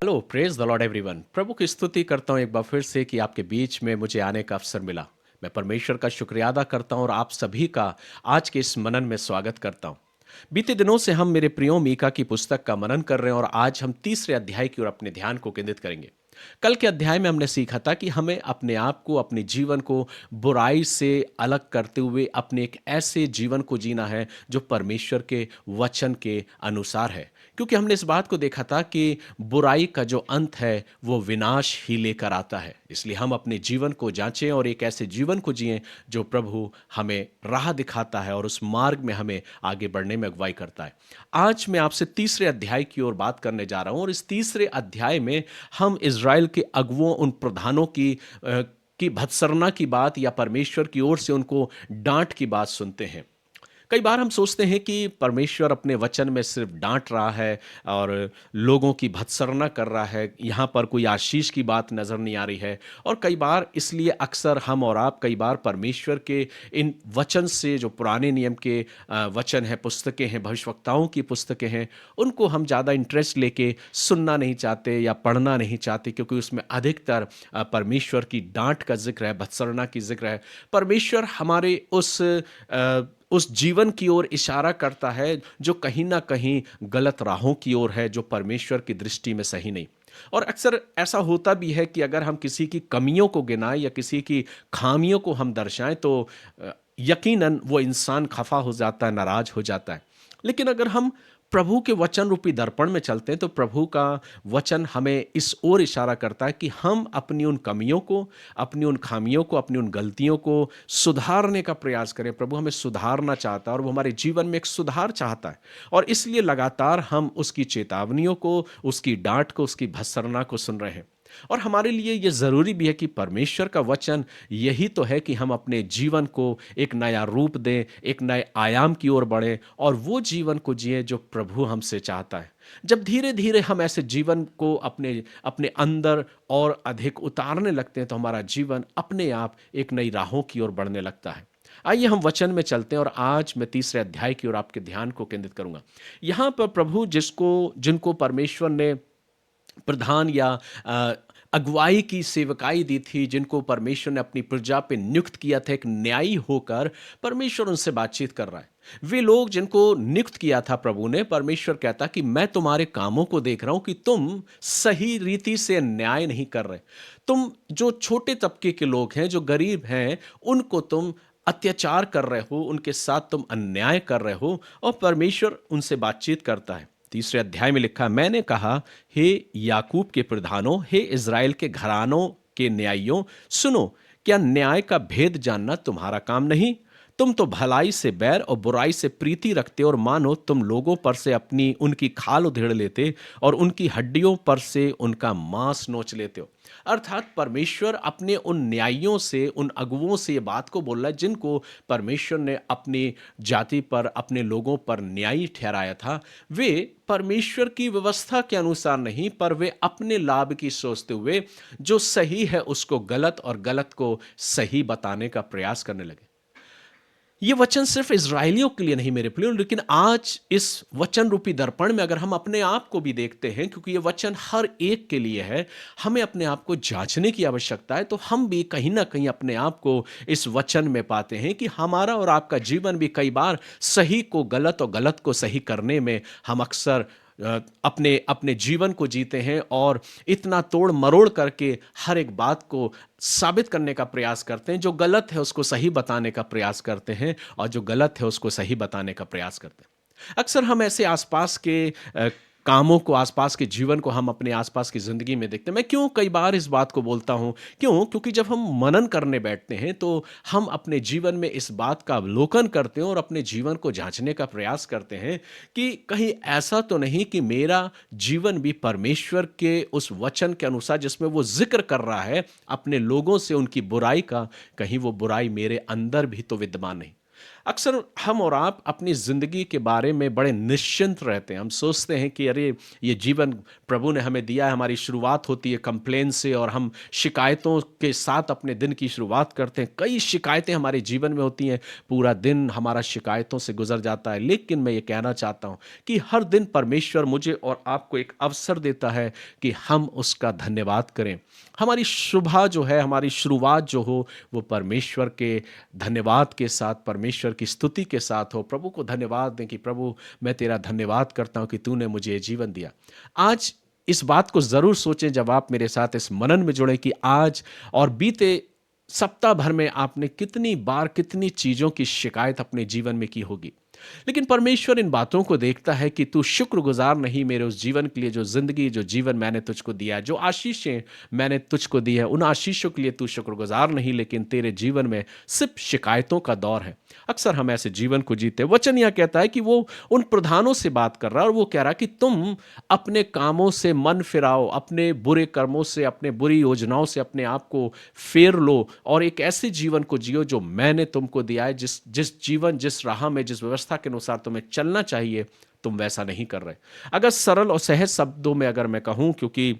Hello, praise the lord everyone. प्रभु की स्तुति करता हूँ एक बार फिर से कि आपके बीच में मुझे आने का अवसर मिला। मैं परमेश्वर का शुक्रिया अदा करता हूँ और आप सभी का आज के इस मनन में स्वागत करता हूँ। बीते दिनों से हम मेरे प्रियो मीका की पुस्तक का मनन कर रहे हैं और आज हम तीसरे अध्याय की ओर अपने ध्यान को केंद्रित करेंगे। कल के अध्याय में हमने सीखा था कि हमें अपने आप को, अपने जीवन को बुराई से अलग करते हुए अपने एक ऐसे जीवन को जीना है जो परमेश्वर के वचन के अनुसार है। क्योंकि हमने इस बात को देखा था कि बुराई का जो अंत है वो विनाश ही लेकर आता है। इसलिए हम अपने जीवन को जांचें और एक ऐसे जीवन को जिएं जो प्रभु हमें राह दिखाता है और उस मार्ग में हमें आगे बढ़ने में अगुवाई करता है। आज मैं आपसे तीसरे अध्याय की ओर बात करने जा रहा हूं और इस तीसरे अध्याय में हम इज़राइल के अगुओं, उन प्रधानों की भत्सरना की बात या परमेश्वर की ओर से उनको डांट की बात सुनते हैं। कई बार हम सोचते हैं कि परमेश्वर अपने वचन में सिर्फ डांट रहा है और लोगों की भत्सरना कर रहा है, यहाँ पर कोई आशीष की बात नज़र नहीं आ रही है। और कई बार इसलिए अक्सर हम और आप कई बार परमेश्वर के इन वचन से, जो पुराने नियम के वचन हैं, पुस्तकें हैं, भविष्यवक्ताओं की पुस्तकें हैं, उनको हम ज़्यादा इंटरेस्ट लेके सुनना नहीं चाहते या पढ़ना नहीं चाहते, क्योंकि उसमें अधिकतर परमेश्वर की डांट का जिक्र है, भत्सरना की जिक्र है। परमेश्वर हमारे उस जीवन की ओर इशारा करता है जो कहीं न कहीं गलत राहों की ओर है, जो परमेश्वर की दृष्टि में सही नहीं। और अक्सर ऐसा होता भी है कि अगर हम किसी की कमियों को गिनाएँ या किसी की खामियों को हम दर्शाएँ तो यकीनन वो इंसान खफ़ा हो जाता है, नाराज़ हो जाता है। लेकिन अगर हम प्रभु के वचन रूपी दर्पण में चलते हैं तो प्रभु का वचन हमें इस ओर इशारा करता है कि हम अपनी उन कमियों को, अपनी उन खामियों को, अपनी उन गलतियों को सुधारने का प्रयास करें। प्रभु हमें सुधारना चाहता है और वो हमारे जीवन में एक सुधार चाहता है, और इसलिए लगातार हम उसकी चेतावनियों को, उसकी डांट को, उसकी भत्सरना को सुन रहे हैं। और हमारे लिए ये ज़रूरी भी है कि परमेश्वर का वचन यही तो है कि हम अपने जीवन को एक नया रूप दें, एक नए आयाम की ओर बढ़ें और वो जीवन को जिएं जो प्रभु हमसे चाहता है। जब धीरे-धीरे हम ऐसे जीवन को अपने अपने अंदर और अधिक उतारने लगते हैं तो हमारा जीवन अपने आप एक नई राहों की ओर बढ़ने लगता है। आइए हम वचन में चलते हैं और आज मैं तीसरे अध्याय की ओर आपके ध्यान को केंद्रित करूँगा। यहाँ पर प्रभु जिनको परमेश्वर ने प्रधान या अ, अगुवाई की सेवकाई दी थी, जिनको परमेश्वर ने अपनी प्रजा पे नियुक्त किया था एक न्यायी होकर, परमेश्वर उनसे बातचीत कर रहा है। वे लोग जिनको नियुक्त किया था प्रभु ने, परमेश्वर कहता कि मैं तुम्हारे कामों को देख रहा हूं कि तुम सही रीति से न्याय नहीं कर रहे। तुम जो छोटे तबके के लोग हैं, जो गरीब हैं, उनको तुम अत्याचार कर रहे हो, उनके साथ तुम अन्याय कर रहे हो। और परमेश्वर उनसे बातचीत करता है। तीसरे अध्याय में लिखा, मैंने कहा, हे याकूब के प्रधानों, हे इज़राइल के घरानों के न्यायियों, सुनो, क्या न्याय का भेद जानना तुम्हारा काम नहीं? तुम तो भलाई से बैर और बुराई से प्रीति रखते हो और मानो तुम लोगों पर से अपनी उनकी खाल उधेड़ लेते और उनकी हड्डियों पर से उनका मांस नोच लेते हो। अर्थात परमेश्वर अपने उन न्यायियों से, उन अगुओं से ये बात को बोल रहा है जिनको परमेश्वर ने अपनी जाति पर, अपने लोगों पर न्यायी ठहराया था। वे परमेश्वर की व्यवस्था के अनुसार नहीं, पर वे अपने लाभ की सोचते हुए जो सही है उसको गलत और गलत को सही बताने का प्रयास करने लगे। ये वचन सिर्फ इज़राइलियों के लिए नहीं मेरे प्रियो, लेकिन आज इस वचन रूपी दर्पण में अगर हम अपने आप को भी देखते हैं, क्योंकि ये वचन हर एक के लिए है, हमें अपने आप को जांचने की आवश्यकता है, तो हम भी कहीं ना कहीं अपने आप को इस वचन में पाते हैं कि हमारा और आपका जीवन भी कई बार सही को गलत और गलत को सही करने में हम अक्सर अपने अपने जीवन को जीते हैं और इतना तोड़ मरोड़ करके हर एक बात को साबित करने का प्रयास करते हैं। जो गलत है उसको सही बताने का प्रयास करते हैं और जो गलत है उसको सही बताने का प्रयास करते हैं। अक्सर हम ऐसे आसपास के कामों को, आसपास के जीवन को हम अपने आसपास की ज़िंदगी में देखते हैं। मैं क्यों कई बार इस बात को बोलता हूँ? क्यों? क्योंकि जब हम मनन करने बैठते हैं तो हम अपने जीवन में इस बात का अवलोकन करते हैं और अपने जीवन को जाँचने का प्रयास करते हैं कि कहीं ऐसा तो नहीं कि मेरा जीवन भी परमेश्वर के उस वचन के अनुसार जिसमें वो ज़िक्र कर रहा है अपने लोगों से उनकी बुराई का, कहीं वो बुराई मेरे अंदर भी तो विद्यमान नहीं। अक्सर हम और आप अपनी ज़िंदगी के बारे में बड़े निश्चिंत रहते हैं। हम सोचते हैं कि अरे! ये जीवन प्रभु ने हमें दिया है, हमारी शुरुआत होती है कंप्लेन से और हम शिकायतों के साथ अपने दिन की शुरुआत करते हैं। कई शिकायतें हमारे जीवन में होती हैं, पूरा दिन हमारा शिकायतों से गुज़र जाता है। लेकिन मैं ये कहना चाहता हूँ कि हर दिन परमेश्वर मुझे और आपको एक अवसर देता है कि हम उसका धन्यवाद करें। हमारी सुबह जो है, हमारी शुरुआत जो हो, वो परमेश्वर के धन्यवाद के साथ, परमेश्वर की स्तुति के साथ हो। प्रभु को धन्यवाद दें कि प्रभु, मैं तेरा धन्यवाद करता हूँ कि तूने मुझे ये जीवन दिया। आज इस बात को ज़रूर सोचें जब आप मेरे साथ इस मनन में जुड़ें कि आज और बीते सप्ताह भर में आपने कितनी बार कितनी चीज़ों की शिकायत अपने जीवन में की होगी। लेकिन परमेश्वर इन बातों को देखता है कि तू शुक्रगुज़ार नहीं मेरे उस जीवन के लिए, जो ज़िंदगी, जो जीवन मैंने तुझको दिया है, जो आशीषें मैंने तुझको दी है, उन आशीषों के लिए तू शुक्रगुज़ार नहीं, लेकिन तेरे जीवन में सिर्फ़ शिकायतों का दौर है। अक्सर हम ऐसे जीवन को जीते। वचन यह कहता है कि वो उन प्रधानों से बात कर रहा है और वो कह रहा है कि तुम अपने कामों से मन फिराओ, अपने बुरे कर्मों से, अपने बुरी योजनाओं से अपने आप को फेर लो और एक ऐसे जीवन को जियो जो मैंने तुमको दिया है। जिस जिस जीवन, जिस राह में, जिस व्यवस्था के अनुसार तुम्हें चलना चाहिए, तुम वैसा नहीं कर रहे। अगर सरल और सहज शब्दों में अगर मैं कहूँ, क्योंकि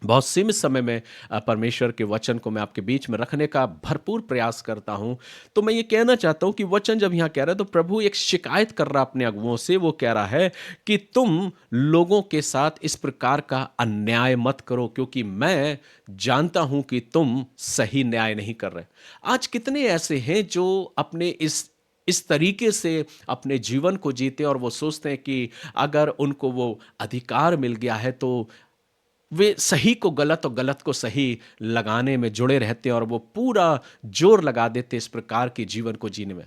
बहुत सीमित समय में परमेश्वर के वचन को मैं आपके बीच में रखने का भरपूर प्रयास करता हूं, तो मैं ये कहना चाहता हूं कि वचन जब यहां कह रहा है तो प्रभु एक शिकायत कर रहा अपने अगुओं से। वो कह रहा है कि तुम लोगों के साथ इस प्रकार का अन्याय मत करो, क्योंकि मैं जानता हूं कि तुम सही न्याय नहीं कर रहे। आज कितने ऐसे हैं जो अपने इस तरीके से अपने जीवन को जीते और वो सोचते हैं कि अगर उनको वो अधिकार मिल गया है तो वे सही को गलत और गलत को सही लगाने में जुड़े रहते हैं और वो पूरा जोर लगा देते इस प्रकार के जीवन को जीने में।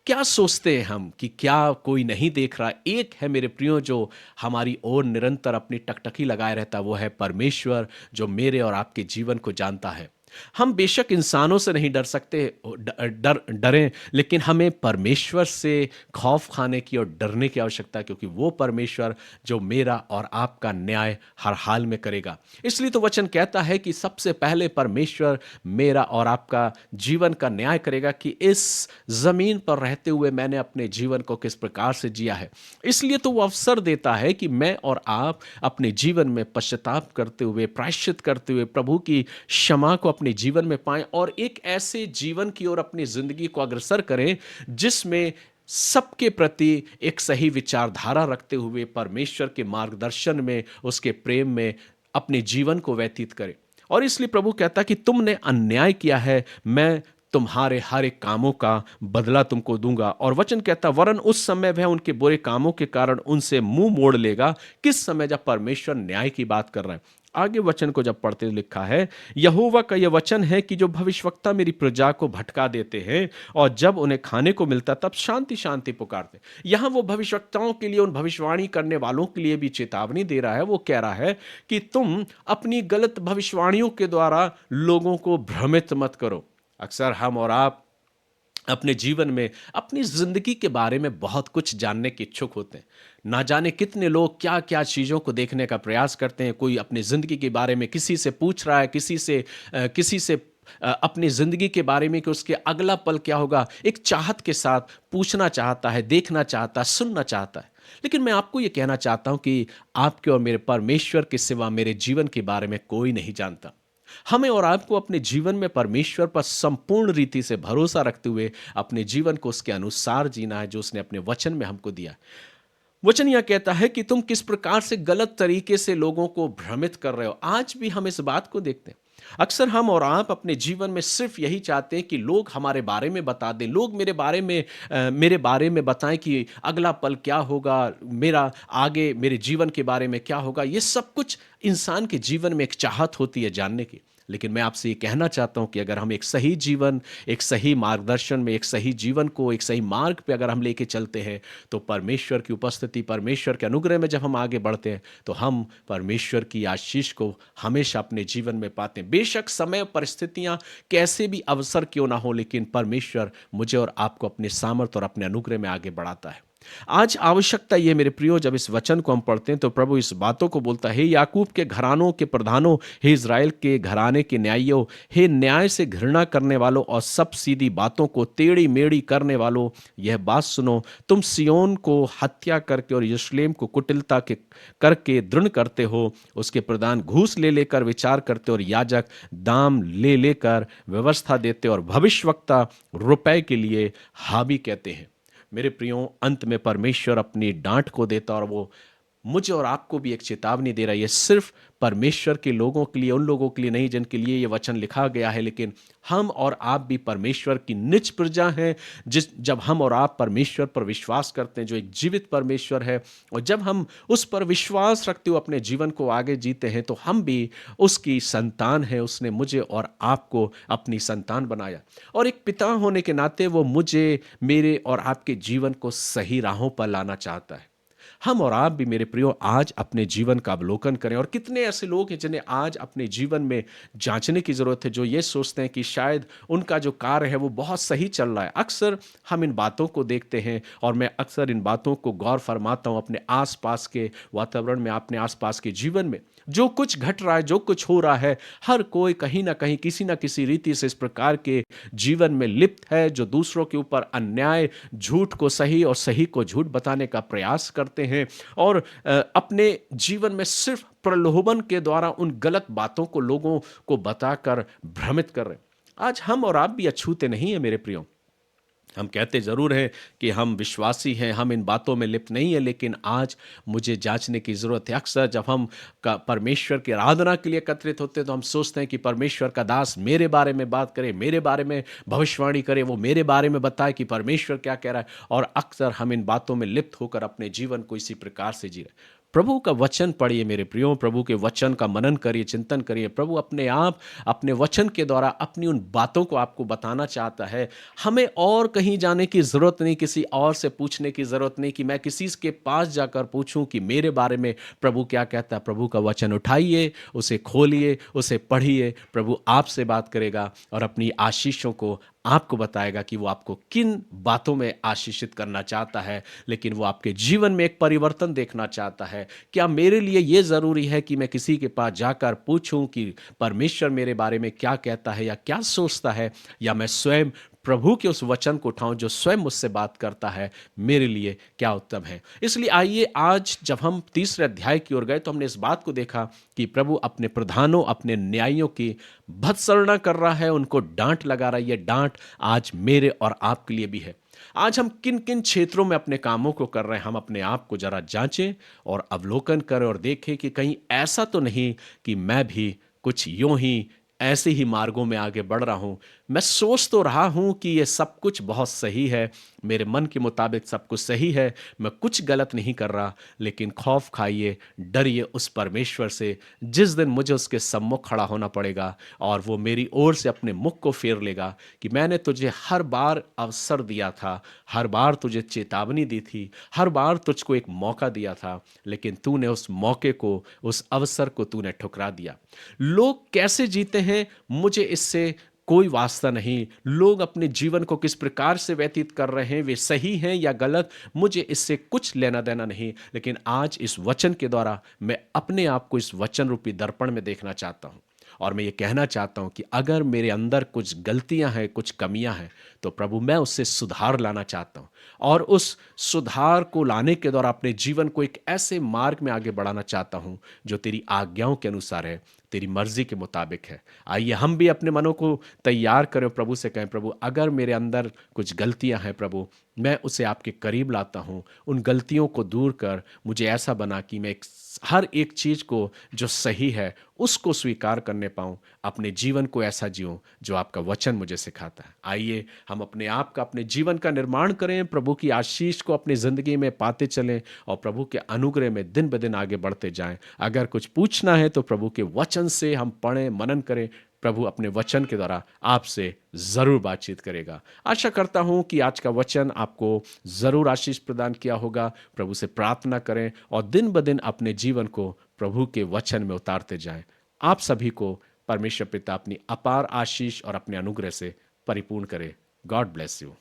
क्या सोचते हैं हम कि क्या कोई नहीं देख रहा? एक है मेरे प्रियो जो हमारी ओर निरंतर अपनी टकटकी लगाए रहता, वो है परमेश्वर, जो मेरे और आपके जीवन को जानता है। हम बेशक इंसानों से नहीं डर सकते, डरें, लेकिन हमें परमेश्वर से खौफ खाने की और डरने की आवश्यकता है, क्योंकि वो परमेश्वर जो मेरा और आपका न्याय हर हाल में करेगा। इसलिए तो वचन कहता है कि सबसे पहले परमेश्वर मेरा और आपका जीवन का न्याय करेगा कि इस जमीन पर रहते हुए मैंने अपने जीवन को किस प्रकार से जिया है। इसलिए तो वो अवसर देता है कि मैं और आप अपने जीवन में पश्चाताप करते हुए, प्रायश्चित करते हुए प्रभु की क्षमा को अपने जीवन में पाएं और एक ऐसे जीवन की ओर अपनी जिंदगी को अग्रसर करें जिसमें सबके प्रति एक सही विचारधारा रखते हुए परमेश्वर के मार्गदर्शन में, उसके प्रेम में अपने जीवन को व्यतीत करें। और इसलिए प्रभु कहता कि तुमने अन्याय किया है, मैं तुम्हारे हर एक कामों का बदला तुमको दूंगा। और वचन कहता वरन उस समय वह उनके बुरे कामों के कारण उनसे मुंह मोड़ लेगा। किस समय? जब परमेश्वर न्याय की बात कर रहा है। आगे वचन को जब पढ़ते लिखा है, यहोवा का यह वचन है कि जो भविष्यवक्ता मेरी प्रजा को भटका देते हैं और जब उन्हें खाने को मिलता तब शांति शांति पुकारते। यहां वो भविष्यवक्ताओं के लिए, उन भविष्यवाणी करने वालों के लिए भी चेतावनी दे रहा है। वो कह रहा है कि तुम अपनी गलत भविष्यवाणियों के द्वारा लोगों को भ्रमित मत करो। अक्सर हम और आप अपने जीवन में, अपनी जिंदगी के बारे में बहुत कुछ जानने के इच्छुक होते हैं। ना जाने कितने लोग क्या क्या चीज़ों को देखने का प्रयास करते हैं। कोई अपनी ज़िंदगी के बारे में किसी से पूछ रहा है, किसी से अपनी ज़िंदगी के बारे में कि उसके अगला पल क्या होगा, एक चाहत के साथ पूछना चाहता है, देखना चाहता है, सुनना चाहता है। लेकिन मैं आपको ये कहना चाहता हूँ कि आपके और मेरे परमेश्वर के सिवा मेरे जीवन के बारे में कोई नहीं जानता। हमें और आपको अपने जीवन में परमेश्वर पर संपूर्ण रीति से भरोसा रखते हुए अपने जीवन को उसके अनुसार जीना है जो उसने अपने वचन में हमको दिया। वचन यह कहता है कि तुम किस प्रकार से गलत तरीके से लोगों को भ्रमित कर रहे हो। आज भी हम इस बात को देखते हैं। अक्सर हम और आप अपने जीवन में सिर्फ यही चाहते हैं कि लोग हमारे बारे में बता दें, लोग मेरे बारे में बताएं कि अगला पल क्या होगा, मेरा आगे मेरे जीवन के बारे में क्या होगा। ये सब कुछ इंसान के जीवन में एक चाहत होती है जानने की। लेकिन मैं आपसे ये कहना चाहता हूं कि अगर हम एक सही जीवन, एक सही मार्गदर्शन में, एक सही जीवन को एक सही मार्ग पे अगर हम लेके चलते हैं, तो परमेश्वर की उपस्थिति, परमेश्वर के अनुग्रह में जब हम आगे बढ़ते हैं तो हम परमेश्वर की आशीष को हमेशा अपने जीवन में पाते हैं। बेशक समय, परिस्थितियां कैसे भी अवसर क्यों ना हो, लेकिन परमेश्वर मुझे और आपको अपने सामर्थ और अपने अनुग्रह में आगे बढ़ाता है। आज आवश्यकता ये मेरे प्रियो, जब इस वचन को हम पढ़ते हैं तो प्रभु इस बातों को बोलता है, हे याकूब के घरानों के प्रधानों, हे इज़राइल के घराने के न्यायियों, हे न्याय से घृणा करने वालों और सब सीधी बातों को टेढ़ी-मेढ़ी करने वालों, यह बात सुनो, तुम सिय्योन को हत्या करके और यरूशलेम को कुटिलता के करके दृढ़ करते हो, उसके प्रधान घूस ले लेकर विचार करते और याजक दाम ले लेकर व्यवस्था देते और भविष्यवक्ता रुपए के लिए हावी कहते हैं। मेरे प्रियो, अंत में परमेश्वर अपनी डांट को देता और वो मुझे और आपको भी एक चेतावनी दे रहा है। ये सिर्फ परमेश्वर के लोगों के लिए, उन लोगों के लिए नहीं जिनके लिए ये वचन लिखा गया है, लेकिन हम और आप भी परमेश्वर की निज प्रजा हैं। जब हम और आप परमेश्वर पर विश्वास करते हैं, जो एक जीवित परमेश्वर है, और जब हम उस पर विश्वास रखते हुए अपने जीवन को आगे जीते हैं, तो हम भी उसकी संतान हैं। उसने मुझे और आपको अपनी संतान बनाया, और एक पिता होने के नाते वो मुझे, मेरे और आपके जीवन को सही राहों पर लाना चाहता है। हम और आप भी मेरे प्रियो आज अपने जीवन का अवलोकन करें, और कितने ऐसे लोग हैं जिन्हें आज अपने जीवन में जांचने की ज़रूरत है, जो ये सोचते हैं कि शायद उनका जो कार्य है वो बहुत सही चल रहा है। अक्सर हम इन बातों को देखते हैं, और मैं अक्सर इन बातों को गौर फरमाता हूँ अपने आसपास के वातावरण में, अपने आसपास के जीवन में। जो कुछ घट रहा है, जो कुछ हो रहा है, हर कोई कहीं ना कहीं किसी ना किसी रीति से इस प्रकार के जीवन में लिप्त है, जो दूसरों के ऊपर अन्याय, झूठ को सही और सही को झूठ बताने का प्रयास करते हैं, और अपने जीवन में सिर्फ प्रलोभन के द्वारा उन गलत बातों को लोगों को बताकर भ्रमित कर रहे हैं। आज हम और आप भी अछूते नहीं है मेरे प्रियो। हम कहते ज़रूर हैं कि हम विश्वासी हैं, हम इन बातों में लिप्त नहीं है, लेकिन आज मुझे जांचने की ज़रूरत है। अक्सर जब हम परमेश्वर की आराधना के लिए एकत्रित होते हैं, तो हम सोचते हैं कि परमेश्वर का दास मेरे बारे में बात करे, मेरे बारे में भविष्यवाणी करे, वो मेरे बारे में बताए कि परमेश्वर क्या कह रहा है, और अक्सर हम इन बातों में लिप्त होकर अपने जीवन को इसी प्रकार से जी रहे हैं। प्रभु का वचन पढ़िए मेरे प्रियो, प्रभु के वचन का मनन करिए, चिंतन करिए। प्रभु अपने आप अपने वचन के द्वारा अपनी उन बातों को आपको बताना चाहता है। हमें और कहीं जाने की ज़रूरत नहीं, किसी और से पूछने की ज़रूरत नहीं कि मैं किसी के पास जाकर पूछूं कि मेरे बारे में प्रभु क्या कहता है। प्रभु का वचन उठाइए, उसे खोलिए, उसे पढ़िए। प्रभु आपसे बात करेगा और अपनी आशीषों को आपको बताएगा कि वो आपको किन बातों में आशीषित करना चाहता है, लेकिन वो आपके जीवन में एक परिवर्तन देखना चाहता है। क्या मेरे लिए ये ज़रूरी है कि मैं किसी के पास जाकर पूछूं कि परमेश्वर मेरे बारे में क्या कहता है या क्या सोचता है, या मैं स्वयं प्रभु के उस वचन को उठाऊं जो स्वयं मुझसे बात करता है, मेरे लिए क्या उत्तम है। इसलिए आइए, आज जब हम तीसरे अध्याय की ओर गए तो हमने इस बात को देखा कि प्रभु अपने प्रधानों, अपने न्यायियों की भत्सना कर रहा है, उनको डांट लगा रहा है। ये डांट आज मेरे और आपके लिए भी है। आज हम किन किन क्षेत्रों में अपने कामों को कर रहे हैं, हम अपने आप को जरा जांचें और अवलोकन करें, और देखें कि कहीं ऐसा तो नहीं कि मैं भी कुछ यूं ही ऐसे ही मार्गों में आगे बढ़ रहा हूं। मैं सोच तो रहा हूं कि ये सब कुछ बहुत सही है, मेरे मन के मुताबिक सब कुछ सही है, मैं कुछ गलत नहीं कर रहा, लेकिन खौफ खाइए, डरिए उस परमेश्वर से जिस दिन मुझे उसके सम्मुख खड़ा होना पड़ेगा, और वो मेरी ओर से अपने मुख को फेर लेगा कि मैंने तुझे हर बार अवसर दिया था, हर बार तुझे चेतावनी दी थी, हर बार तुझको एक मौका दिया था, लेकिन तूने उस मौके को, उस अवसर को तूने ठुकरा दिया। लोग कैसे जीते हैं, मुझे इससे कोई वास्ता नहीं। लोग अपने जीवन को किस प्रकार से व्यतीत कर रहे हैं, वे सही हैं या गलत, मुझे इससे कुछ लेना देना नहीं। लेकिन आज इस वचन के द्वारा मैं अपने आप को इस वचन रूपी दर्पण में देखना चाहता हूं, और मैं ये कहना चाहता हूं कि अगर मेरे अंदर कुछ गलतियां हैं, कुछ कमियां हैं, तो प्रभु मैं उससे सुधार लाना चाहता हूं, और उस सुधार को लाने के द्वारा अपने जीवन को एक ऐसे मार्ग में आगे बढ़ाना चाहता हूं जो तेरी आज्ञाओं के अनुसार है, तेरी मर्जी के मुताबिक है। आइए हम भी अपने मनों को तैयार करें, प्रभु से कहें, प्रभु अगर मेरे अंदर कुछ गलतियां हैं, प्रभु मैं उसे आपके करीब लाता हूं। उन गलतियों को दूर कर मुझे ऐसा बना कि मैं हर एक चीज को जो सही है उसको स्वीकार करने पाऊं, अपने जीवन को ऐसा जीऊं जो आपका वचन मुझे सिखाता है। आइए हम अपने आप का, अपने जीवन का निर्माण करें, प्रभु की आशीष को अपनी जिंदगी में पाते चलें, और प्रभु के अनुग्रह में दिन ब दिन आगे बढ़ते जाएं। अगर कुछ पूछना है तो प्रभु के वचन से हम पढ़ें, मनन करें। प्रभु अपने वचन के द्वारा आपसे जरूर बातचीत करेगा। आशा करता हूं कि आज का वचन आपको जरूर आशीष प्रदान किया होगा। प्रभु से प्रार्थना करें और दिन ब दिन अपने जीवन को प्रभु के वचन में उतारते जाएं। आप सभी को परमेश्वर पिता अपनी अपार आशीष और अपने अनुग्रह से परिपूर्ण करे। God bless you.